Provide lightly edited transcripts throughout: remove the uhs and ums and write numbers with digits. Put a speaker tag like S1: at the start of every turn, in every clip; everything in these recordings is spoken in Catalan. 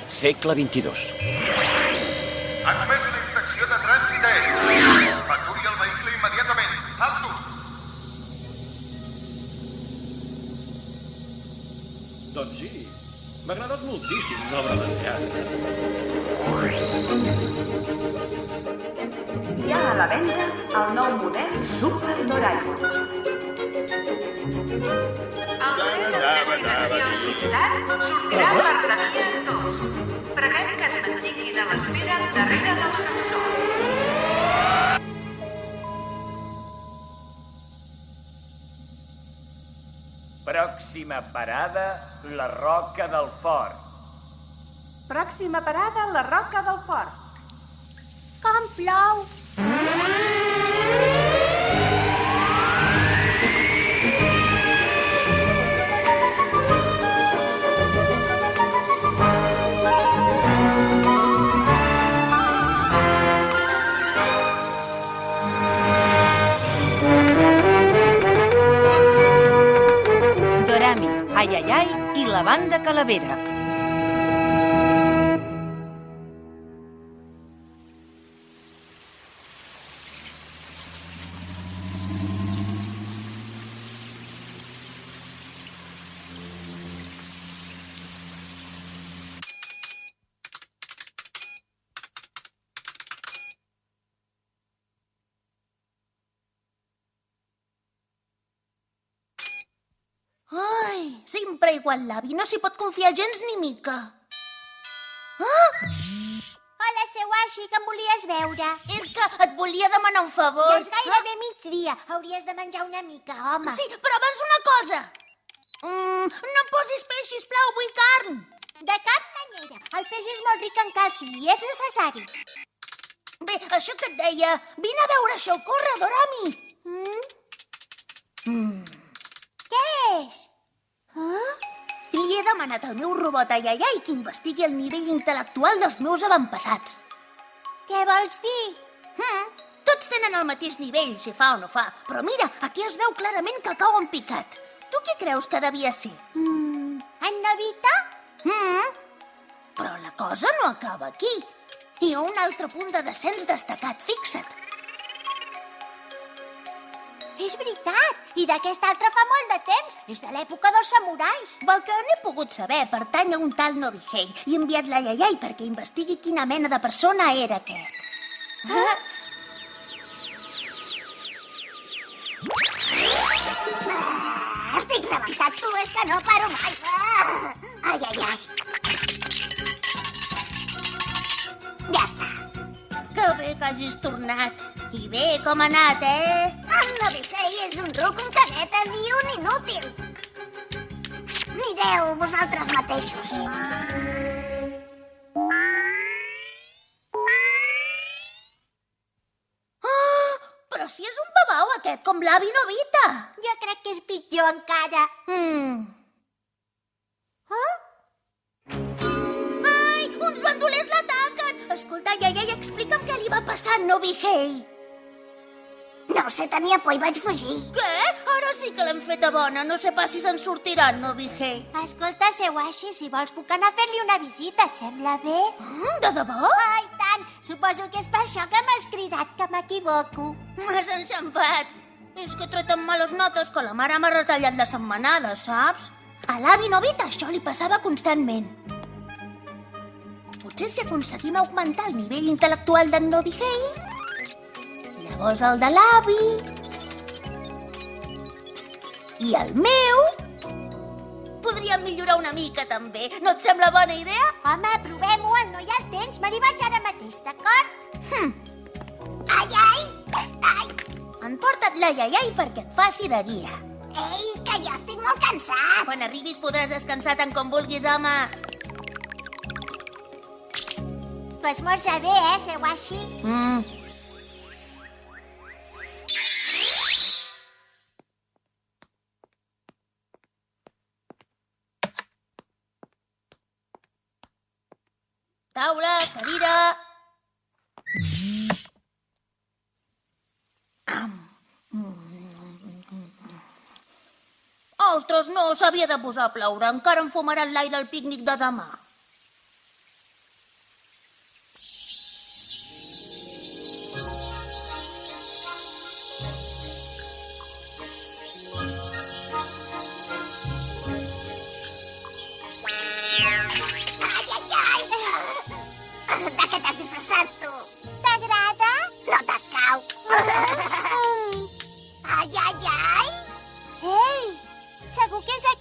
S1: Segle XXII.
S2: Ha comès una infracció de trànsit aeri. Aturi el vehicle immediatament. Alto!
S3: Doncs sí, m'ha agradat moltíssim l'obra d'en teatre.
S4: Hi ha a la venda el nou model Super Doraemon. El tren de destinació Ciutat sortirà per la via 2. Preguem que es mantinguin a l'espera darrere del sensor.
S5: Pròxima parada, la Roca del Fort.
S4: Pròxima parada, la Roca del Fort.
S6: Com plou!
S7: Dorami, Ai Ai Ai i la banda Calavera.
S6: Ai, sempre igual l'avi, no s'hi pot confiar gens ni mica. Ah! Hola, Sewashi, que em volies veure? És que et volia demanar un favor. Ja és gairebé migdia, hauries de menjar una mica, home. Sí, però abans una cosa. No em posis peix, sisplau, vull carn. De cap manera, el peix és molt ric en calci i és necessari. Bé, això que et deia, vine a veure això, corre, Dorami. Què és? Li he demanat al meu robot Ai Ai Ai que investigui el nivell intel·lectual dels meus avantpassats. Què vols dir? Tots tenen el mateix nivell, si fa o no fa. Però mira, aquí es veu clarament que cau en picat. Tu què creus que devia ser? En Novita? Però la cosa no acaba aquí. Hi ha un altre punt de descens destacat, fixa't. És veritat, i d'aquest altre fa molt de temps. És de l'època dels samurais. Pel que n'he pogut saber, pertany a un tal Nobihei i he enviat l'Ai Ai Ai perquè investigui quina mena de persona era aquest. Estic rebentat, tu, és que no paro mai. Ai, ai, ai. Ja està. Que bé que hagis tornat. I bé, com ha anat, En Nobihei és un ruc, un caguetes i un inútil. Mireu vosaltres mateixos. Però si és un babau aquest, com l'avi Novita. Jo crec que és pitjor encara. Ai, uns bandolers l'ataquen. Escolta, Ai Ai Ai, explica'm què li va passar a Nobihei. No ho sé, tenia por i vaig fugir. Què? Ara sí que l'hem feta bona. No sé pas si se'n sortirà, Nobihei. Escolta, Sewashi, si vols puc anar a fer-li una visita, et sembla bé? De debò? Ai, tant! Suposo que és per això que m'has cridat, que m'equivoco. M'has enxampat. És que he tret amb males notes que la mare m'ha retallat la setmanada, saps? A l'avi Novita això li passava constantment. Potser si aconseguim augmentar el nivell intel·lectual d'en Nobihei, llavors el de l'avi i el meu podríem millorar una mica també. No et sembla bona idea? Home, provem-ho, no hi ha temps. Me n'hi vaig ara mateix, d'acord? Ai, ai! Ai! Emporta't l'Ai Ai Ai perquè et faci de guia. Ei, que ja estic molt cansat. Quan arribis podràs descansar tant com vulguis, home. Tu esmorza bé, Sewashi? Taula, cadira... Ostres, no, s'havia de posar a ploure. Encara em fumarà l'aire al pícnic de demà.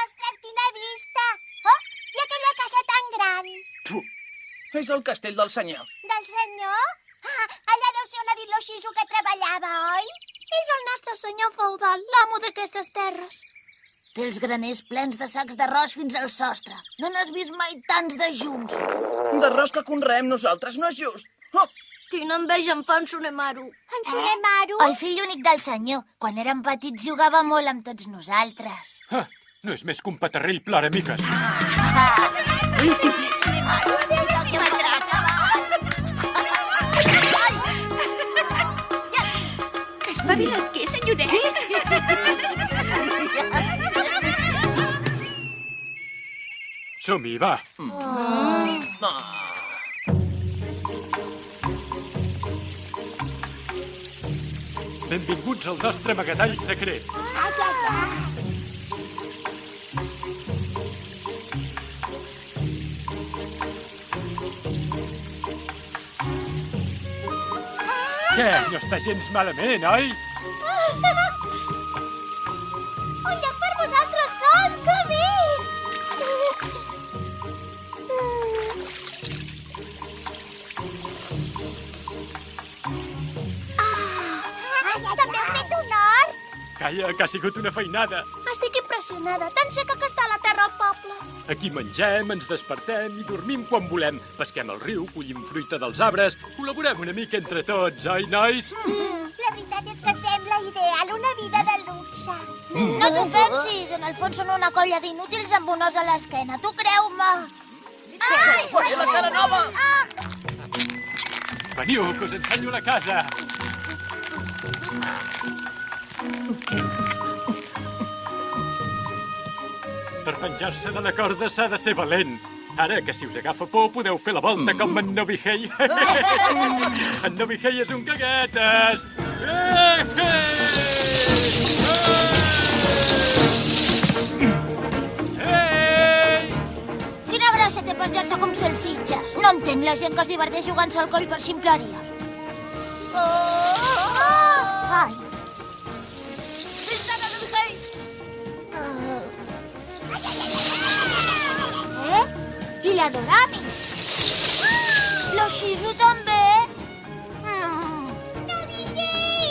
S6: Ostres, quina vista! Oh, i aquella casa tan gran!
S1: És el castell del senyor.
S6: Del senyor? Ah, allà deu ser on ha dit lo xiso que treballava, oi? És el nostre senyor feudal, l'amo d'aquestes terres. Té els graners plens de sacs d'arròs fins al sostre. No n'has vist mai tants de junts.
S1: D'arròs que conreem nosaltres, no és just. Oh,
S6: Quina enveja em fa en Sunemaru. En Sunemaru? El fill únic del senyor. Quan érem petits jugava molt amb tots nosaltres.
S3: Ah, no és més que un petarrell ploramiques.
S7: Que espavilat que és, senyoret!
S3: Som-hi, va. Benvinguts al nostre amagatall secret. Què? No està gens malament, oi?
S6: Un lloc per vosaltres sols, que bé! També heu fet un hort?
S3: Calla, que ha sigut una feinada.
S6: Estic impressionada. Tan seca que està la terra al poble.
S3: Aquí mengem, ens despertem i dormim quan volem. Pesquem al riu, collim fruita dels arbres, col·laborem una mica entre tots, oi, nois?
S6: La veritat és que sembla ideal, una vida de luxe. No t'ho pensis, en el fons són una colla d'inútils amb un os a l'esquena, tu creu-me. Ai!
S1: posa la cara nova!
S3: Veniu, que us ensenyo la casa. Per penjar-se de la corda s'ha de ser valent. Ara, que si us agafa por, podeu fer la volta com en Novihei. En Novihei és un caguetes. Ei!
S6: Quina gràcia té penjar-se com salsitxes. No entenc la gent que es diverteix jugant-se al coll per ximpleries. Ai. I la Dorami. Lo Shizu també. Novihei!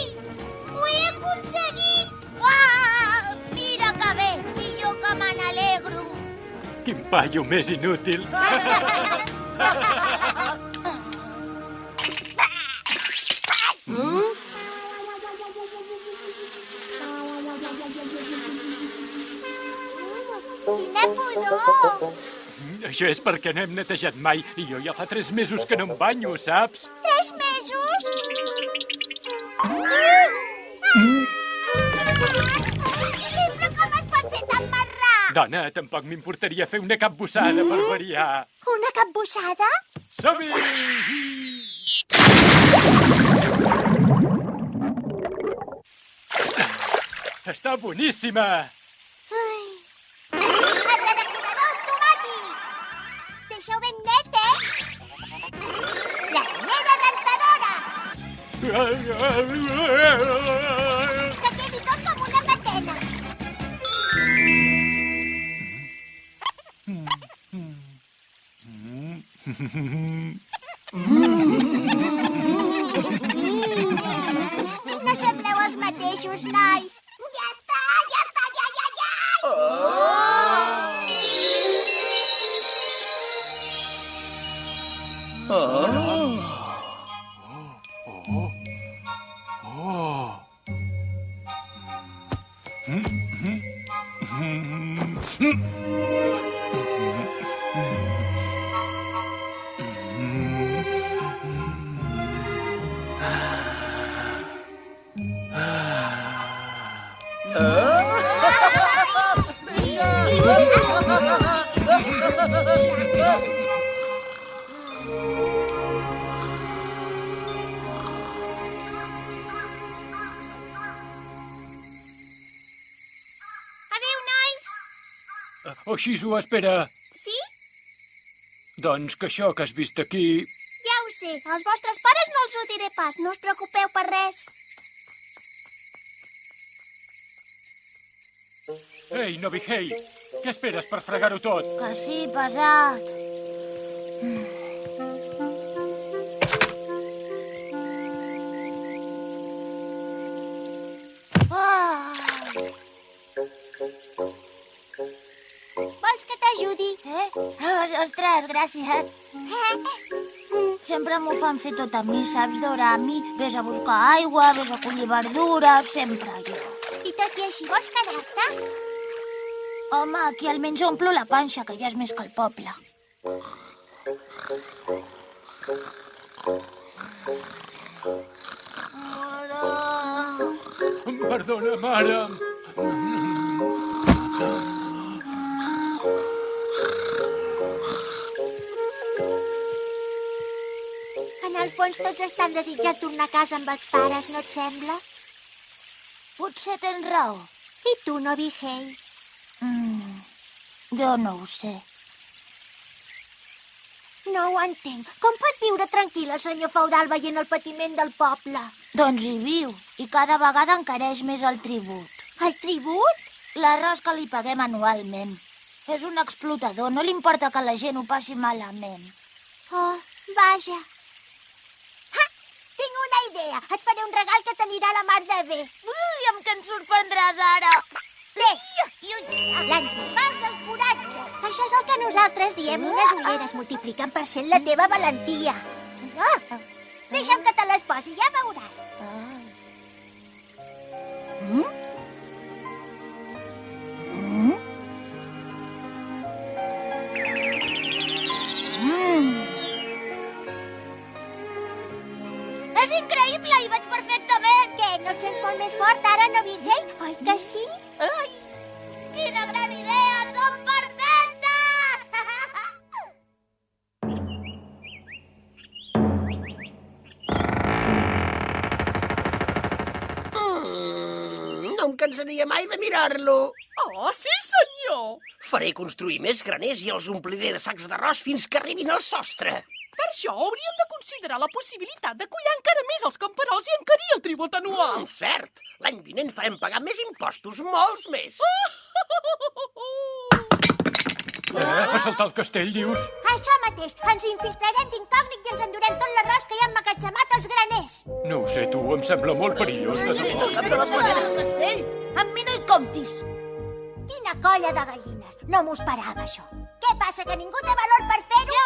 S6: Ho he aconseguit! Ah, mira que bé! I jo que me n'alegro.
S3: Quin paio més inútil.
S6: Quina pudor!
S3: Això és perquè no hem netejat mai i jo ja fa 3 mesos que no em banyo, saps?
S6: 3 mesos? Però com es pot ser tan marrà?
S3: Dona, tampoc m'importaria fer una capbussada per variar.
S6: Una capbussada?
S3: Som-hi! Està boníssima!
S6: El redecorador automàtic! Deixeu ben net, eh? La banyera rentadora! Que quedi tot com una patena! No sembleu els mateixos, nois! Ja està, ja està, ja! Adéu, nois!
S3: Així ho espera.
S6: Sí?
S3: Doncs que això que has vist aquí...
S6: Ja ho sé. Als vostres pares no els ho diré pas. No us preocupeu per res.
S3: Ei, Novihei, què esperes per fregar-ho tot?
S6: Que sí, pesat. Vols que t'ajudi? Ostres, gràcies. Sempre m'ho fan fer tot a mi, saps, Dorami? Ves a buscar aigua, ves a collir verdures, sempre jo. I tot i així, vols quedar-te? Home, aquí almenys omplo la panxa, que ja és més que el poble.
S3: Perdona, mare.
S6: En el fons tots estan desitjant tornar a casa amb els pares, no et sembla? Potser tens raó. I tu, Novihei? Jo no ho sé. No ho entenc. Com pot viure tranquil el senyor feudal veient el patiment del poble? Doncs hi viu, i cada vegada encareix més el tribut. El tribut? L'arròs que li paguem anualment. És un explotador, no li importa que la gent ho passi malament. Oh, vaja. Ha! Tinc una idea. Et faré un regal que t'anirà a la mar de bé. Ui, amb què ens sorprendràs ara? Bé, l'antifàs del coratge. Això és el que nosaltres diem. Unes ulleres multipliquen per 100 la teva valentia. Deixa'm que te les posi, ja veuràs. És increïble, hi vaig perfectament. Què, no et sents molt més fort ara, Novihei? Oi que sí? Ai, quina gran idea! Som perfectes!
S8: No em cansaria mai de mirar-lo.
S9: Oh, sí, senyor!
S8: Faré construir més graners i els ompliré de sacs d'arròs fins que arribin al sostre.
S9: Per això hauríem de considerar la possibilitat de collar encara més els camperols i encarir el tribut anual.
S8: Cert, l'any vinent farem pagar més impostos, molts més.
S3: A saltar el castell, dius?
S6: Això mateix, ens infiltrarem d'incògnit i ens endurem tot l'arròs que hi ha emmagatzemat als graners.
S3: No ho sé, tu, em sembla molt perillós.
S6: Castell, amb mi no hi comptis. Quina colla de gallines, no m'ho esperava, això. Què passa, que ningú té valor per fer-ho?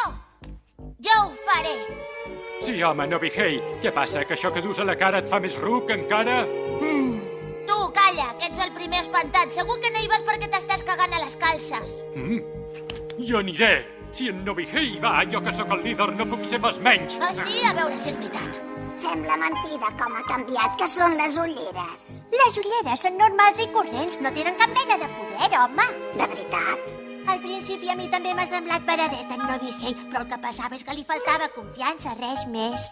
S6: Jo ho faré.
S3: Sí, home, Novihei, què passa, que això que dus a la cara et fa més ruc, encara?
S6: Tu, calla, que ets el primer espantat. Segur que no hi vas perquè t'estàs cagant a les calces.
S3: Jo aniré. Si en Novihei va, jo que sóc el líder no puc ser més menys.
S6: Ah, sí? A veure si és veritat. Sembla mentida com ha canviat, que són les ulleres. Les ulleres són normals i corrents, no tenen cap mena de poder, home. De veritat? Al principi a mi també m'ha semblat paradet en Novihei, però el que passava és que li faltava confiança, res més.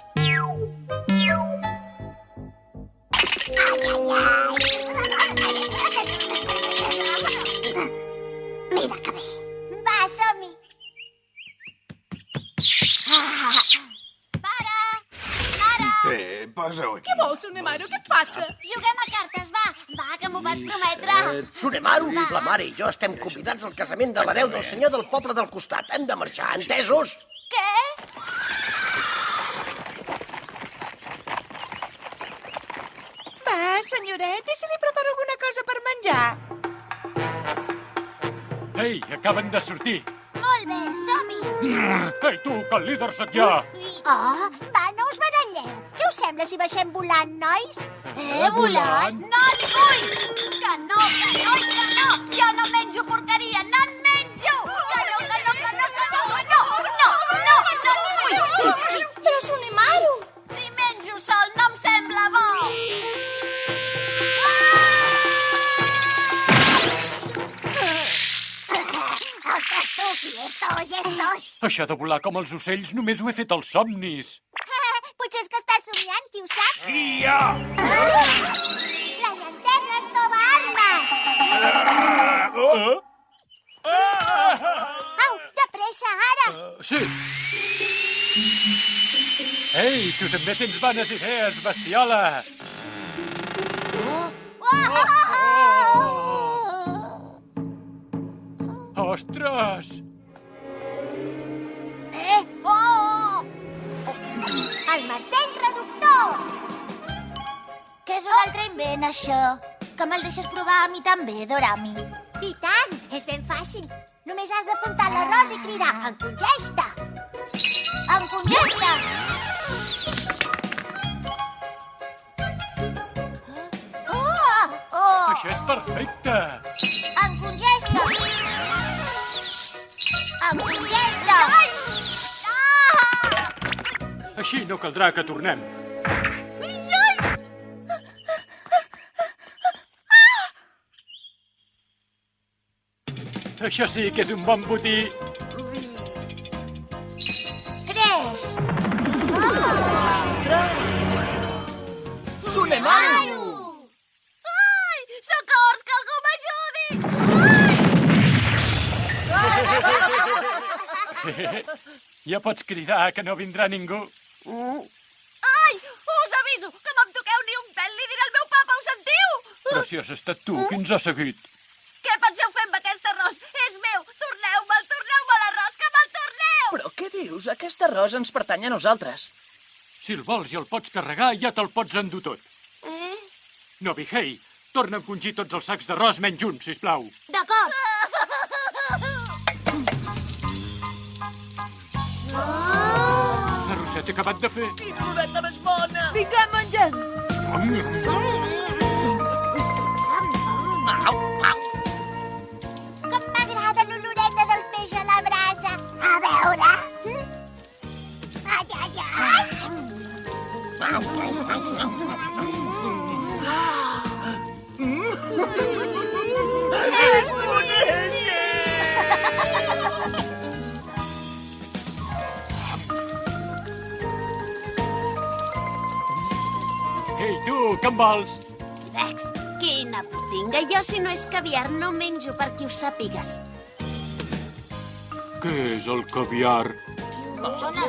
S6: Mira que bé. Va, som-hi. Pare!
S2: Té, posa-ho aquí.
S9: Què vols, Sunemaru? Què et passa?
S6: Juguem a cartes, va. Va, que m'ho vas prometre.
S8: Sunemaru, la mare i jo estem convidats al casament de l'hereu del senyor del poble del costat. Hem de marxar, entesos?
S6: Què?
S10: Va, senyoret, i si li preparo alguna cosa per menjar?
S3: Ei, acaben de sortir.
S6: Molt bé, som-hi.
S3: Ei, tu, que el líder sóc jo.
S6: Oh, va, no us baralleu. Què us sembla si baixem volant, nois?
S3: Volant?
S6: No en vull! Que no i que no! Jo no menjo porqueria, no en menjo! Que no, que no, que no, que no, que no! No en vull! Però Sunemaru! Si menjo sol no em sembla bo! gestos.
S3: Això de volar com els ocells només ho he fet als somnis.
S6: Potser és que estàs somiant, qui ho sap?
S5: Guia!
S6: La llanterna es tova armes! Au, de pressa, ara!
S3: Sí. Ei, tu també tens bones idees, bestiola. Ostres!
S6: El martell reductor! Que és un altre invent, això? Que me'l deixes provar a mi també, Dorami? I tant! És ben fàcil. Només has d'apuntar l'arròs i cridar en congesta! En congesta!
S3: Això és perfecte!
S6: En congesta! En congesta!
S3: Així no caldrà que tornem. Això sí que és un bon botí.
S6: Creix!
S1: Sunemaru!
S9: Ai, socors, que algú m'ajudi!
S3: Ja pots cridar, que no vindrà ningú.
S9: Ai, us aviso, que no em toqueu ni un pèl, li diré al meu papa, ho sentiu?
S3: Però si has estat tu qui ens ha seguit.
S9: Què penseu fer amb aquest arròs? És meu! Torneu-me'l l'arròs, que me'l torneu!
S1: Però què dius? Aquest arròs ens pertany a nosaltres.
S3: Si el vols i el pots carregar, ja te'l pots endur tot. Nobihei, torna a encongir tots els sacs d'arròs menys un, sisplau.
S6: D'acord.
S3: L'arrosset he acabat de fer.
S1: Quina oloreta més bona!
S9: Vinga, mengem!
S6: Com m'agrada l'oloreta del peix a la brasa. A veure. Ai, ai, ai.
S1: És boníssim!
S3: Ei, tu, què en vols?
S10: Rex, quina putinga. Jo, si no és caviar, no menjo per qui ho sàpigues.
S3: Què és el caviar?
S1: No sé, ni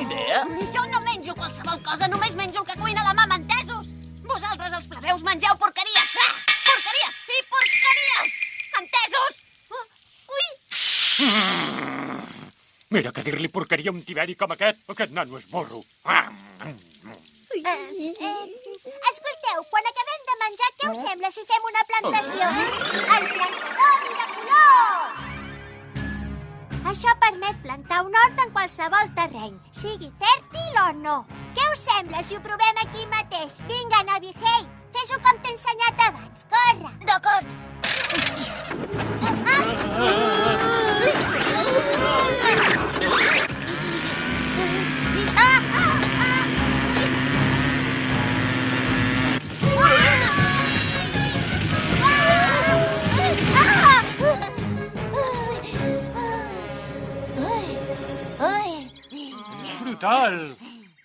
S1: idea.
S10: Jo no menjo qualsevol cosa, només menjo el que cuina la mama, entesos? Vosaltres, els plebeus, mengeu porqueries. Porqueries i porqueries! Entesos? Ui!
S3: Mira que dir-li porqueria a un tiberi com aquest. Aquest nano és morro.
S6: Escolteu, quan acabem de menjar, què us sembla si fem una plantació? El plantador miraculós! Això permet plantar un hort en qualsevol terreny, sigui fèrtil o no. Què us sembla si ho provem aquí mateix? Vinga, Nobihei, fes-ho com t'he ensenyat abans. Corre! D'acord.
S3: Brutal!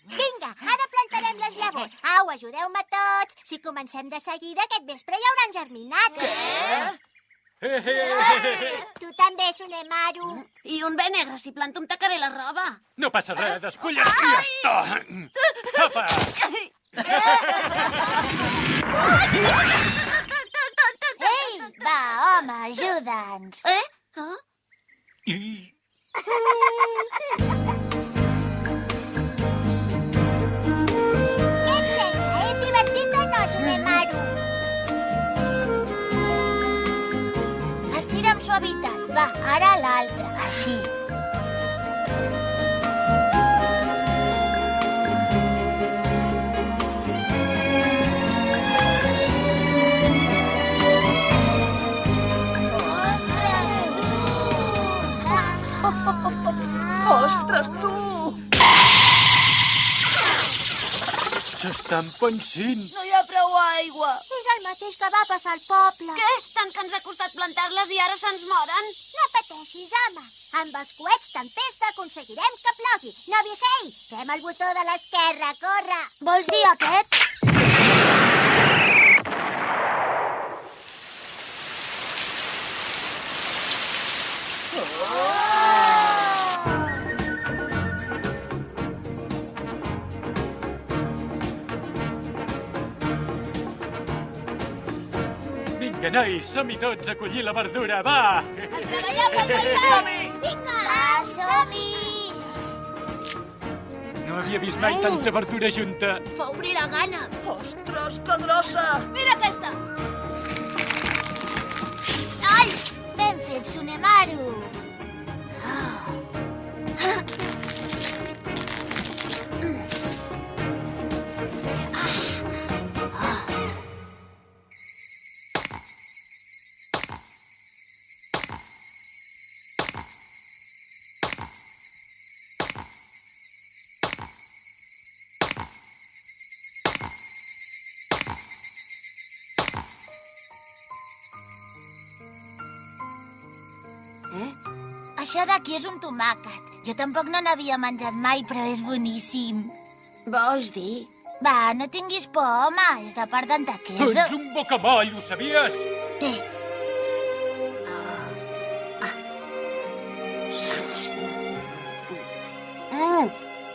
S6: Vinga, ara plantarem les llavors. Au, ajudeu-me tots. Si comencem de seguida, aquest vespre ja hauran germinat. Tu també, Sunemaru.
S10: I un bé negre, si planto em tacaré la roba.
S3: No passa res, despulles i ja està. Apa!
S6: Ei, va, home, ajuda'ns.
S3: I...
S6: Què et sembla? És divertit o no, Sunemaru? Estira amb suavitat. Va, ara l'altra. Així.
S1: Ostres, tu!
S3: S'estan pansint.
S10: No hi ha prou
S6: aigua. És el mateix que va passar al poble.
S10: Què? Tant que ens ha costat plantar-les i ara se'ns moren?
S6: No pateixis, home. Amb els coets tempesta aconseguirem que plogui. Nobihei, fem el botó de l'esquerra, corre. Vols dir aquest?
S3: Vinga, nois, som-hi tots a collir la verdura, va!
S6: Som-hi! Vinga! Va, som-hi!
S3: No havia vist mai tanta verdura junta.
S6: Fa obrir la gana.
S1: Ostres, que grossa!
S6: Mira aquesta! Ai! Ben fet, Tsunemaru! Això d'aquí és un tomàquet. Jo tampoc no n'havia menjat mai, però és boníssim.
S10: Vols dir?
S6: Va, no tinguis por, home. És de part d'en Takezo.
S3: Ets un bocamoll, ho sabies?
S6: Té.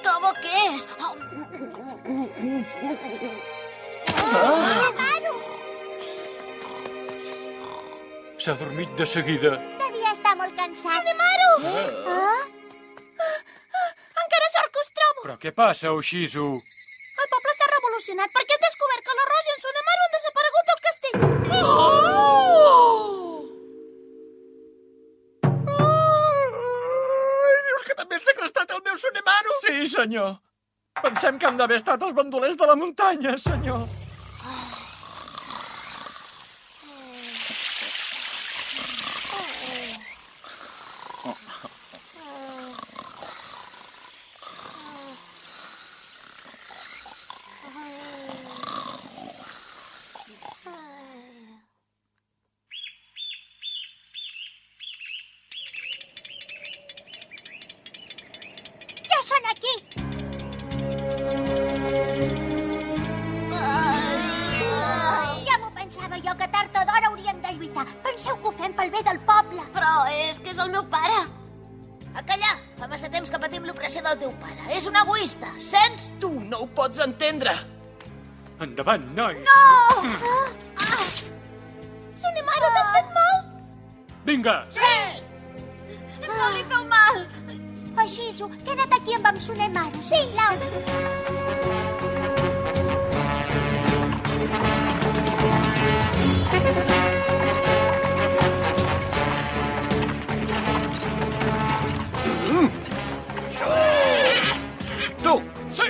S10: Que bo que és!
S3: S'ha dormit de seguida.
S6: Devia estar molt cansat. Tsunemaru! Encara sort que us trobo.
S3: Però què passa, Oshizu?
S6: El poble està revolucionat perquè han descobert que l'Arròs i en Tsunemaru han desaparegut del castell.
S8: Dius que també han segrestat el meu Tsunemaru?
S1: Sí, senyor. Pensem que han d'haver estat els bandolers de la muntanya, senyor.
S6: Ja són aquí. Ja m'ho pensava jo, que tard o d'hora hauríem de lluitar. Penseu que ho fem pel bé del poble.
S10: Però és que és el meu pare.
S6: A callar! Fa massa temps que patim l'opressió del teu pare. És un egoista, sents?
S1: Tu no ho pots entendre.
S3: Endavant, nois!
S6: Tsunemaru, t'has fet mal?
S3: Vinga!
S10: No li feu mal.
S6: Oshizu, queda't aquí amb en Tsunemaru. Sí, Laura.
S8: Tu!
S3: Sí!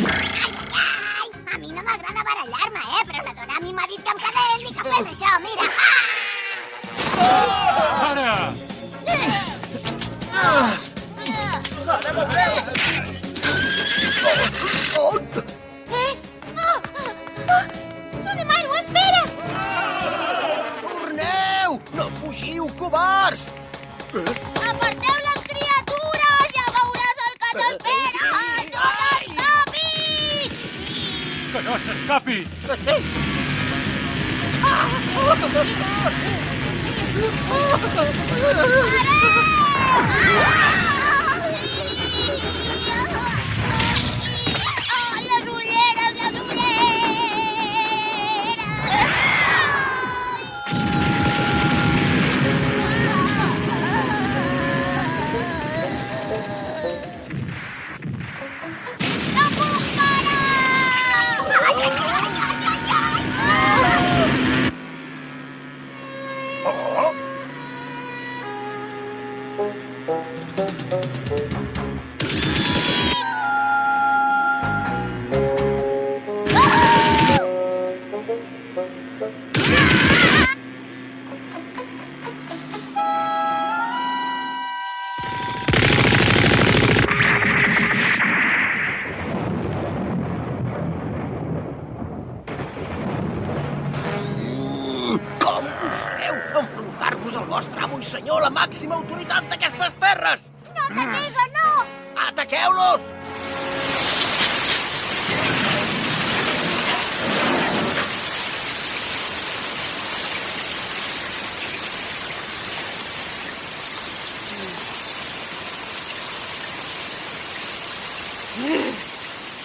S6: Ai, a mi no m'agrada barallar-me, però la Dorami m'ha dit que em quedés i que fes això, mira.
S3: Ara!
S8: Ara va bé!
S6: Tsunemaru, espera!
S8: Torneu! No fugiu, covards!
S6: Aparteu les criatures! Ja veuràs el que t'espera! No t'escapis!
S3: Que no s'escapi!
S6: Les ulleres, les ulleres! No puc parar! Ai, ai, ai, ai, ai, ai!
S2: Oh!
S8: amo i senyor, la màxima autoritat d'aquestes terres!
S10: No ataqués o no!
S8: Ataqueu-los!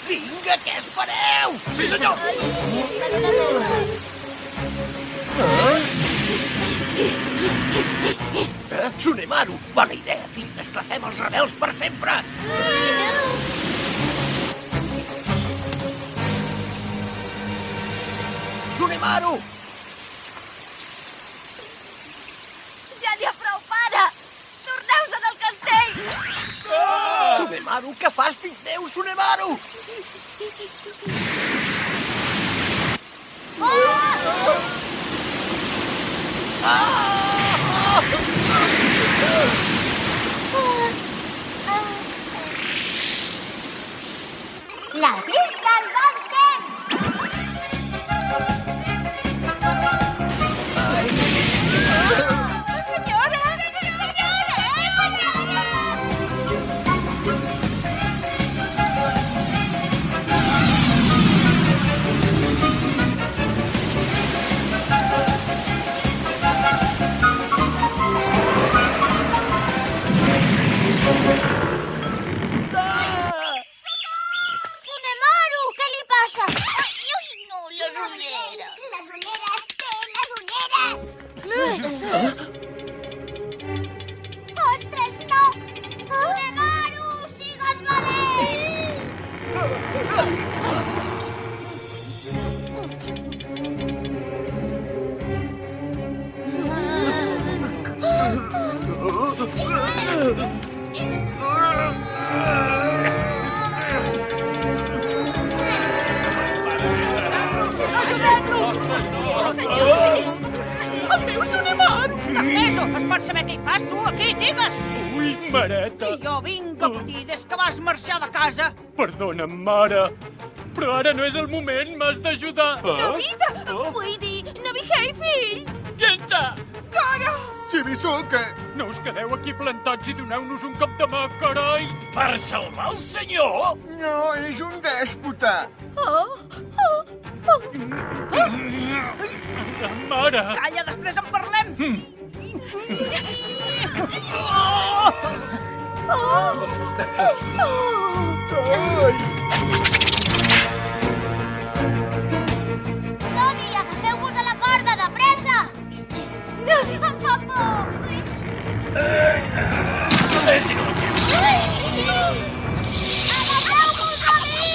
S8: Vinga, què espereu?
S3: Sí, senyor!
S8: Tsunemaru, bona idea, fill. Esclafem els rebels per sempre. Tsunemaru!
S10: Ja n'hi ha prou, pare! Torneu-se'n al castell!
S8: Tsunemaru, què fas, fill meu, Tsunemaru?
S10: L'abril del bon temps!
S9: Senyora! Senyora!
S6: Tsunemaru, què li passa? Ai, no, les ulleres. Les ulleres, té les ulleres.
S10: Ostres, no!
S6: Tsunemaru, sigues valent!
S9: El meu Tsunemaru!
S11: Eso, es pot saber què hi fas, tu, aquí, digues!
S3: Ui, mareta!
S11: I jo vinc a patir des que vas marxar de casa.
S3: Perdona'm, mare, però ara no és el moment, m'has d'ajudar.
S9: Novita! Vull dir, Nobihei, fill!
S3: Quieta!
S9: Cara!
S2: Chibizuke!
S3: No us quedeu aquí plantats i doneu-nos un cop de mà, carai!
S5: Per salvar el senyor?
S2: No, és un dèspota!
S3: Mare!
S11: Calla, després en parlem.
S6: Som-hi, agafeu-vos a la corda, de pressa!
S10: Em fa por!
S5: És inútil.
S6: Agafeu-vos a mi!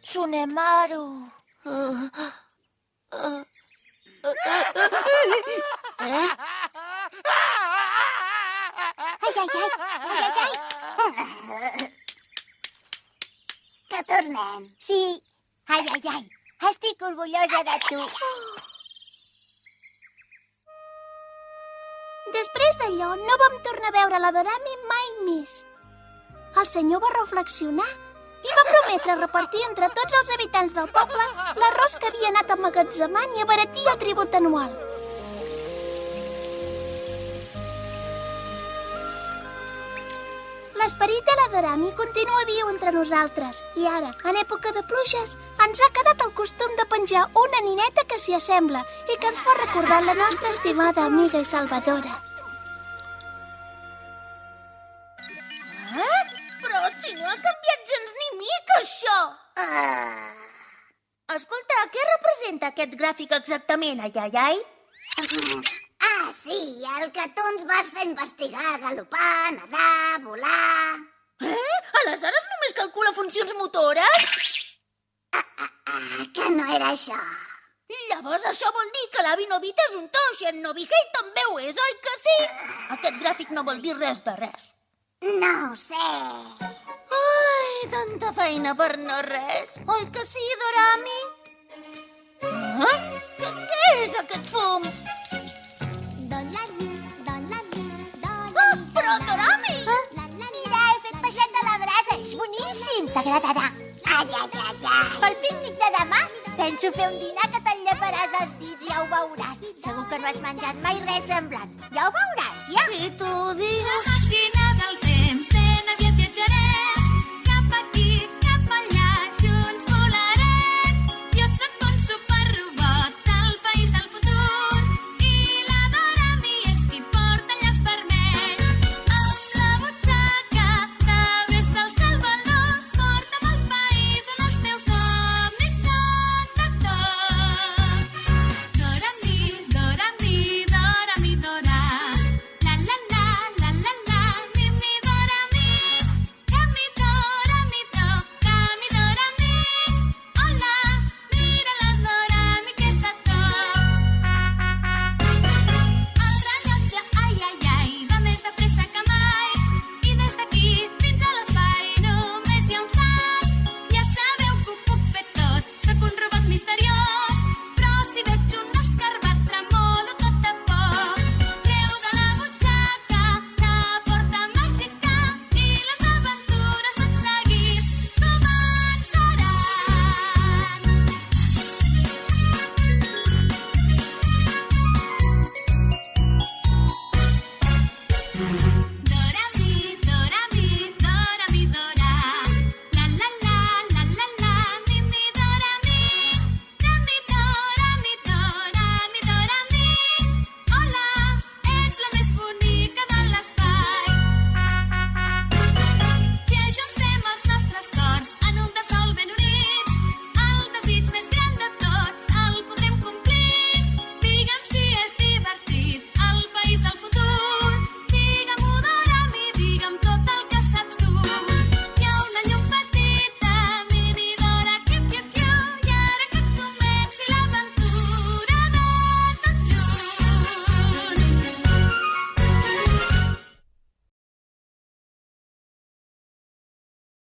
S6: Tsunemaru. Que tornem.
S10: Sí. Ai, ai, ai. Estic orgullosa de tu.
S6: Després d'allò, no vam tornar a veure la Dorami mai més. El senyor va reflexionar i va prometre repartir entre tots els habitants del poble l'arròs que havia anat emmagatzemant i abaratir el tribut anual. L'esperit de la Dorami continua viu entre nosaltres i ara, en època de pluges, ens ha quedat el costum de penjar una nineta que s'hi assembla i que ens fa recordar la nostra estimada amiga i salvadora. Però si no ha canviat gens ni mica, això! Escolta, què representa aquest gràfic exactament, ai, ai, ai?
S10: Sí, el que tu ens vas fer investigar, galopar, nedar, volar...
S6: Aleshores només calcula funcions motores?
S10: Que no era això.
S6: Llavors això vol dir que l'avi Nobita és un toix i en Nobihei també ho és, oi que sí? Aquest gràfic no vol dir res de res.
S10: No ho sé.
S6: Ai, tanta feina per no res. Oi que sí, Dorami? Què és aquest fum?
S10: Don la mi, don la mi, don
S6: Ah! t'agradarà. Ai, ai, ai, ai. Pel pícnic de demà penso fer un dinar que te'n lleparàs els dits, ja ho veuràs. Segur que no has menjat mai res semblant. Ja ho veuràs, ja. Si tu dius...
S10: La màquina del temps